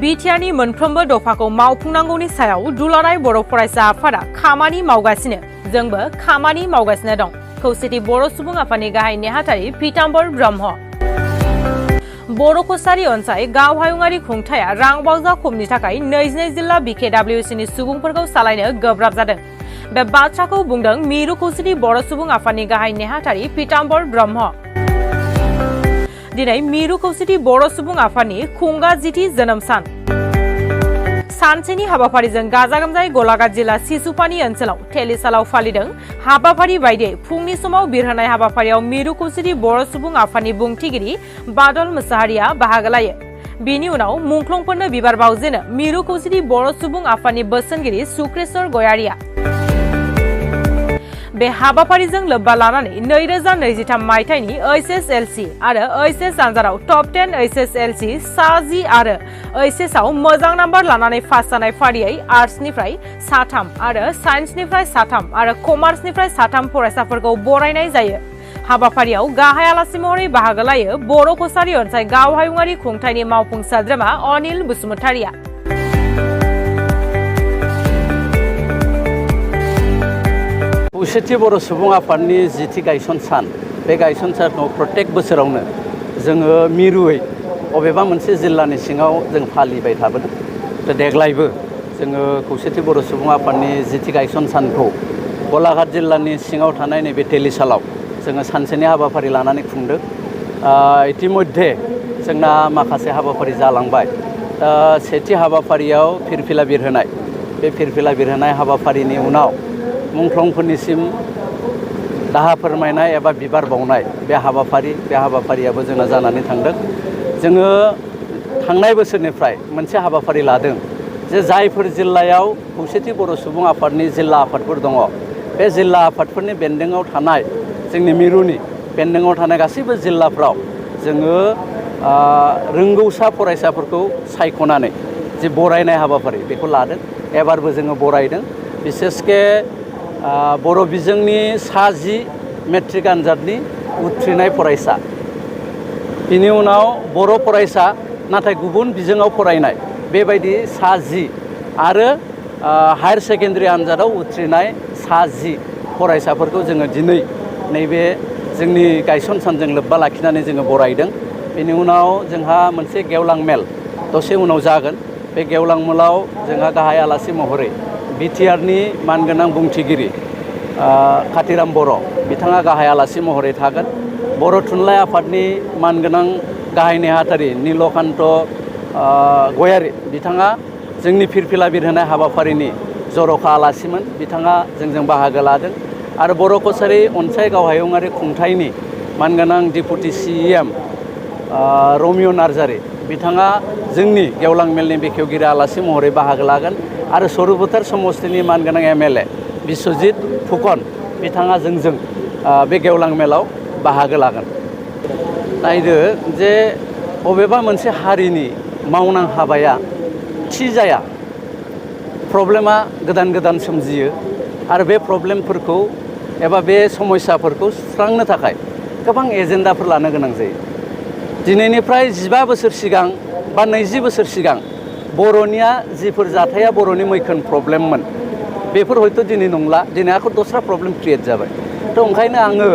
बिटिआरनि मोनफ्रोमबो दफाखौ मावफुंनांगौनि सायाव दुलाराय बर' फरायसा आफादा खामानि मावगासिनो जोंबो खामानि मावगासिनो दं। खौसेथि बर' सुबुं आफादनि गाहाय नेहाथारि पीताम्बर ब्रह्म। बर' कसारी अनसाय गाव हायुङारि खुंथाया रां बावजा खमनि थाखाय 22 जिल्ला BKWCनि सुबुंफोरखौ सालायनो गोब्राब जादों। बे बाथ्राखौ बुंदों मिरु खौसेथि बर' सुबुं आफादनि गाहाय नेहाथारि पीताम्बर ब्रह्म। दिनै मिरु खौसेथि बर' सुबुं आफादनि खुंगा 10थि जोनोम सान। सानसेनि हाबाफारिजों गाजा गोमजायै गलाघाट जिल्ला सिसुपानि ओनसोलाव टेलिसालाव फालिदों। हाबाफारि बायदियै फुंनि समाव बिरहोनाय हाबाफारियाव मिरु खौसेथि बर' सुबुं आफादनि बुंथिगिरि बादल मोसाहारिया बाहागो लायो। बिनि उनाव मुंख्लंफोरनो बिबार बावजेनो मिरु खौसेथि बर' सुबुं आफादनि बोसोनगिरि सुक्रेश्वर गयारिया। बे हाबाफारिजों लोब्बा लानानै 2023 मायथाइनि HSLC आरो HS आनजादाव टप 10 HSLC सा 10 आरो HS आव मोजां नाम्बार लानानै पास जानाय फारियै आर्ट्सनिफ्राय 3 आरो साइन्सनिफ्राय 3 आरो कमार्सनिफ्राय 3 फरायसाफोरखौ बरायनाय जायो। हाबाफारियाव गाहाय आलासि महरै बाहागो लायो बर' कसारी अनसाय गाव हायुङारि खुंथायनि मावफुं सोद्रोमा अनिल बसुमतारिया। खौसेथि बर' सुबुं आफादनि 10थि गायसन सान बे गायसन सानखौ प्रत्येक बोसोरावनो जोङो मिरुयै बबेबा मोनसे जिल्लानि सिङाव जों फालिबाय थाबोदों। देग्लायबो जोङो खौसेथि बर' सुबुं आफादनि 10थि गायसन सानखौ गलाघाट जिल्लानि सिङाव थानाय नैबे टेलिसालाव जोङो सानसेनि हाबाफारि लानानै खुंदों। इतिमध्य जोंना माखासे हाबाफारि जालांबाय। सेथि हाबाफारियाव फिरफिला बिरहोनाय, बे फिरफिला बिरहोनाय हाबाफारिनि उनाव मुंख्लंफोरनिसिम दाहा फोरमायनाय एबा बिबार बावनाय बे हाबाफारियाबो जोंना जानानै थांदों। जोङो थांनाय बोसोरनिफ्राय मोनसे हाबाफारि लादों जे जायफोर जिल्लायाव खौसेथि बर' सुबुं आफादनि जिल्ला आफादफोर दङ, बे जिल्ला आफादफोरनि बेन्दोङाव थानाय जोंनि मिरुनि बेन्दोङाव थानाय गासैबो जिल्लाफ्राव जोङो रोंगौसा फरायसाफोरखौ सायख'नानै जे बरायनाय हाबाफारि बेखौ लादों। एबारबो जोङो बरायदों। बिसेसके बर' बिजोंनि सा 10 मेट्रिक आनजादनि उथ्रिनाय फरायसा, बिनि उनाव बर' फरायसा नाथाय गुबुन बिजोङाव फरायनाय बेबायदि सा 10 आरो हायार सेकेन्डारि आनजादाव उथ्रिनाय सा 10 फरायसाफोरखौ जोङो दिनै नैबे जोंनि गायसन सानजों लोब्बा लाखिनानै जोङो बरायदों। बेनि उनाव जोंहा मोनसे गेवलां मेल दसे उनाव जागोन। बे गेवलां मेलाव जोंहा गाहाय आलासि महरै बिटिआरनि मानगोनां बुंथिगिरि कातिराम बर' बिथाङा गाहाय आलासि महरै थागोन। बर' थुनलाइ आफादनि मानगोनां गाहाय नेहाथारि नीलकान्त गयारि बिथाङा जोंनि फिरफिला बिरहोनाय हाबाफारिनि जर'खा आलासिमोन। बिथाङा जोंजों बाहागो लादों। आरो बर' कसारी अनसाय गाव हायुङारि खुंथायनि मानगोनां डेपुटि CEM रमिय' नार्जारि बिथाङा जोंनि गेवलां मेलनि बेखेवगिरि आलासि महरै बाहागो लागोन। आरो सरुबुथार समस्तिनि मानगोनां MLA बिस्वजित फुकन बिथाङा जोंजों बे गेवलां मेलाव बाहागो लागोन। नायदो जे बबेबा मोनसे हारिनि मावनां हाबाया थि जाया, प्रब्लेमा गोदान गोदान सोमजियो आरो बे प्रब्लेमफोरखौ एबा बे समस्याफोरखौ सुस्रांनो थाखाय गोबां एजेन्डाफोर लानो गोनां जायो। दिनैनिफ्राय 15 बोसोर सिगां बा 20 बोसोर सिगां बर'निया जिफोर जाथाया बर'नि मैखोम प्रब्लेममोन बेफोर हयथ' दिनै नंला, दिनै आरो दस्रा प्रब्लेम क्रिएट जाबाय। थ' ओंखायनो आङो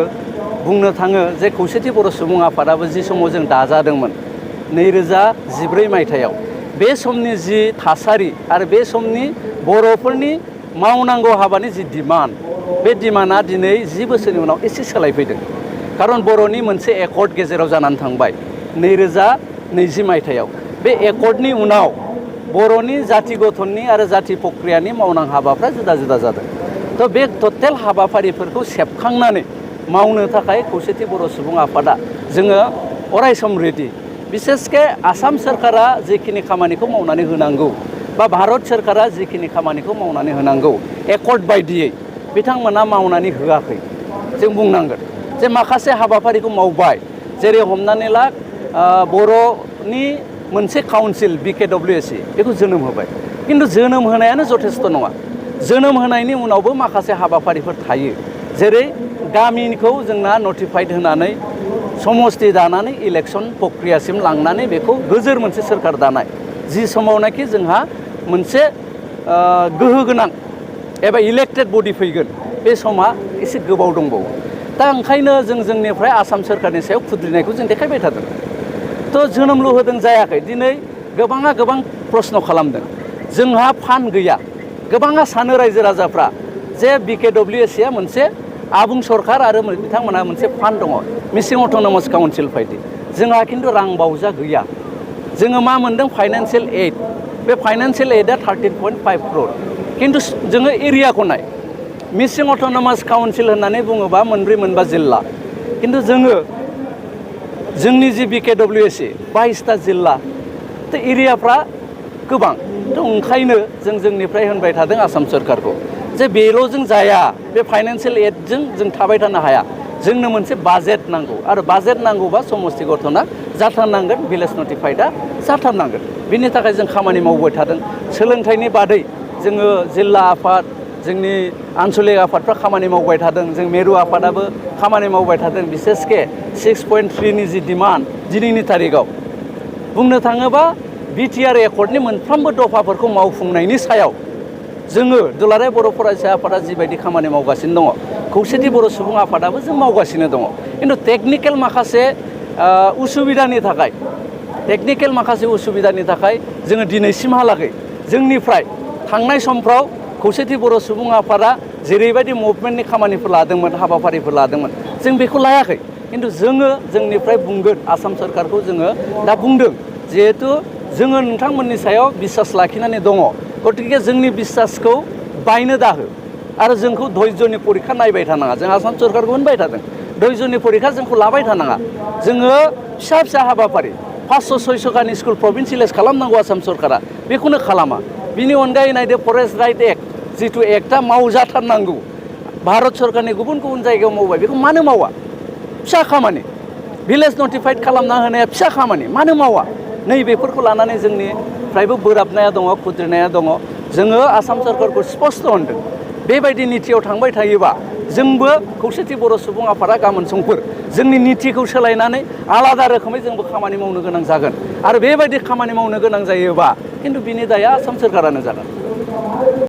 बुंनो थाङो जे खौसेथि बर' सुबुं आफादाबो जि समाव जों दाजादोंमोन 2014 मायथाइयाव, बे समनि जि थासारि आरो बे समनि बर'फोरनि मावनांगौ हाबानि जि डिमान्ड, बे डिमान्डआ दिनै 10 बोसोरनि उनाव एसे सोलायफैदों। खारन बर'नि मोनसे एकर्ड गेजेराव जानानै थांबाय 2020 मायथाइयाव। बे एकर्डनि उनाव बर'नि जाथि गठननि आरो जाथि प्रक्रियानि मावनां हाबाफ्रा जुदा जुदा जादों। थ' बे टटेल हाबाफारिफोरखौ सेबखांनानै मावनो थाखाय खौसेथि बर' सुबुं आफादा जोङो अरायसम रेडि। बिसेसके आसाम सोरखारा जिखिनि खामानिखौ मावनानै होनांगौ बा भारत सोरखारा जिखिनि खामानिखौ मावनानै होनांगौ एकर्ड बायदियै बिथांमोना मावनानै होआखै जों बुंनांगोन। जे माखासे हाबाफारिखौ मावबाय, जेरै हमनानै ला बर'नि मोनसे काउन्सिल BKWC बेखौ जोनोम होबाय, खिन्थु जोनोम होनायानो जथेस्थ' नङा। जोनोम होनायनि उनावबो माखासे हाबाफारिफोर थायो, जेरै गामिखौ जोंना नटिफाइड होनानै समस्ति दानानै इलेक्सन प्रक्रियासिम लांनानै बेखौ गोजोर मोनसे सोरखार दानाय, जि समावनाखि जोंहा मोनसे गोहो गोनां एबा इलेक्टेड बडि फैगोन बे समा एसे गोबाव दंबावो दा ओंखायनो जों जोंनिफ्राय आसाम सोरखारनि सायाव खुद्रिनायखौ जों देखायबाय थादों थ' जोनोमल' होदों जायाखै दिनै गोबाङा गोबां प्रश्न खालामदों जोंहा फान्ड गैया गोबाङा सानो रायजो राजाफ्रा जे BKWSA मोनसे आबुं सरखार आरो बिथांमोनहा मोनसे फान्ड दङ मिसिं अट'नमास काउन्सिल बायदि जोंहा खिन्थु रां बावजा गैया जोङो मा मोनदों फाइनान्सियेल एड बे फाइनान्सियेल एडआ 13.5 crore खिन्थु जोङो एरियाखौ नाय मिसिं अट'नमास काउन्सिल होननानै बुङोबा मोनब्रै मोनबा जिल्ला खिन्थु जोंनि जि BKWSA 22टा जिल्ला थ' एरियाफ्रा गोबां थ' ओंखायनो जों जोंनिफ्राय होनबाय थादों आसाम सोरखारखौ जे बेल' जों जाया बे फाइनान्सियेल एडजों जों थाबाय थानो हाया जोंनो मोनसे बाजेट नांगौ आरो बाजेट नांगौबा समस्ति गठना जाथारनांगोन भिलेज नटिफाइडआ जाथारनांगोन बिनि थाखाय जों खामानि मावबाय थादों सोलोंथाइनि बादै जोङो जिल्ला आफाद जोंनि आन्चलिक आफादफ्रा खामानि मावबाय थादों जों मेरु आफादाबो खामानि मावबाय थादों बिसेसके 6.3 नि जि डिमान्ड दिनैनि तारिखाव बुंनो थाङोबा BTR एकर्डनि मोनफ्रोमबो दफाफोरखौ मावफुंनायनि सायाव जोङो दुलाराय बर' फरायसा आफादा जिबायदि खामानि मावगासिनो दङ खौसेथि बर' सुबुं आफादाबो जों मावगासिनो दङ खिन्थु टेकनिकेल माखासे उसुबिदानि थाखाय जोङो दिनैसिमहालागै जोंनिफ्राय थांनाय समफ्राव खौसेथि बर' सुबुं आफादा जेरैबायदि मुभमेन्टनि खामानिफोर लादोंमोन हाबाफारिफोर लादोंमोन जों बेखौ लायाखै खिन्थु जोङो जोंनिफ्राय बुंगोन आसाम सोरखारखौ जोङो दा बुंदों जिहेथु जोङो नोंथांमोननि सायाव बिसास लाखिनानै दङ गतिके जोंनि बिसासखौ बायनो दाहो आरो जोंखौ धैर्यनि परिखा नायबाय थानाङा जों आसाम सोरखारखौ होनबाय थादों धैर्यनि परिखा जोंखौ लाबाय थानाङा जोङो फिसा फिसा हाबाफारि 500-600 गानि स्कुल प्रभिन्सियेलाइज खालामनांगौ आसाम सोरखारा बेखौनो खालामा बिनि अनगायै नायदो फरेस्ट राइट एक्ट जिथु एक्टआ मावजाथारनांगौ भारत सरकारनि गुबुन गुबुन जायगायाव मावबाय बेखौ मानो मावा फिसा खामानि भिलेज नटिफाइड खालामना होनाया फिसा खामानि मानो मावा नैबेफोरखौ लानानै जोंनिफ्रायबो बोराबनाया दङ खुद्रिनाया दङ जोङो आसाम सोरखारखौ स्पष्ट होनदों बेबायदि नितियाव थांबाय थायोबा जोंबो खौसेथि बर' सुबुं आफादा गाबोन समफोर जोंनि नितिखौ सोलायनानै आलादा रोखोमै जोंबो खामानि मावनो गोनां जागोन आरो बेबायदि खामानि मावनो गोनां जायोबा खिन्थु बिनि दाया आसाम सोरखारानो जागोन